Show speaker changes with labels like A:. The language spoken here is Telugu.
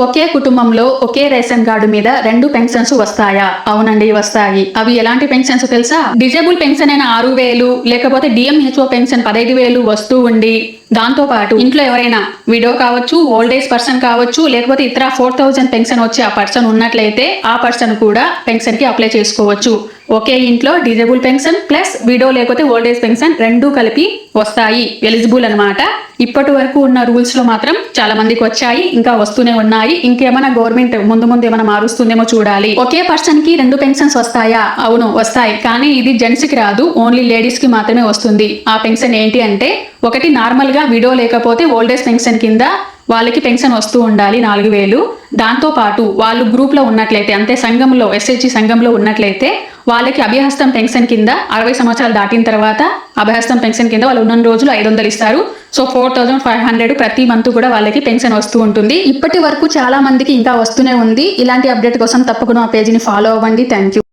A: ఒకే కుటుంబంలో ఒకే రేషన్ కార్డు మీద 2 పెన్షన్స్ వస్తాయా? అవునండి, వస్తాయి. అవి ఎలాంటి పెన్షన్స్ తెలుసా? డిజేబుల్ పెన్షన్ అయిన 6,000 లేకపోతే డిఎంహెచ్ఓ పెన్షన్ 15,000 వస్తూ ఉండి దాంతో పాటు ఇంట్లో ఎవరైనా విడో కావచ్చు, ఓల్డ్ ఏజ్ పర్సన్ కావచ్చు, లేకపోతే ఇతర 4,000 పెన్షన్ వచ్చే ఆ పర్సన్ ఉన్నట్లయితే ఆ పర్సన్ కూడా పెన్షన్ కి అప్లై చేసుకోవచ్చు. ఒకే ఇంట్లో డిజేబుల్ పెన్షన్ ప్లస్ విడో లేకపోతే ఓల్డ్ ఏజ్ పెన్షన్ 2 కలిపి వస్తాయి, ఎలిజిబుల్ అన్నమాట. ఇప్పటి వరకు ఉన్న రూల్స్ లో మాత్రం చాలా మందికి వచ్చాయి, ఇంకా వస్తూనే ఉన్నాయి. ఇంకేమైనా గవర్నమెంట్ ముందు ఏమైనా మారుస్తుందేమో చూడాలి. ఒకే పర్సన్ కి 2 పెన్షన్స్ వస్తాయా? అవును, వస్తాయి. కానీ ఇది జెంట్స్ కి రాదు, ఓన్లీ లేడీస్ కి మాత్రమే వస్తుంది. ఆ పెన్షన్ ఏంటి అంటే, ఒకటి నార్మల్ గా విడో లేకపోతే ఓల్డ్ ఏజ్ పెన్షన్ కింద వాళ్ళకి పెన్షన్ వస్తూ ఉండాలి 4,000. దాంతో పాటు వాళ్ళు గ్రూప్ లో ఉన్నట్లయితే, అంటే సంఘంలో ఎస్హెచ్జి సంఘంలో ఉన్నట్లయితే వాళ్ళకి అభయహస్తం పెన్షన్ కింద 60 సంవత్సరాలు దాటిన తర్వాత అభయహస్తం పెన్షన్ కింద వాళ్ళు ఉన్న రోజులు 500 ఇస్తారు. సో 4,500 ప్రతి మంత్ కూడా వాళ్ళకి పెన్షన్ వస్తూ ఉంటుంది. ఇప్పటి వరకు చాలా మందికి ఇంకా వస్తూనే ఉంది. ఇలాంటి అప్డేట్ కోసం తప్పకుండా ఆ పేజీని ఫాలో అవ్వండి. Thank you.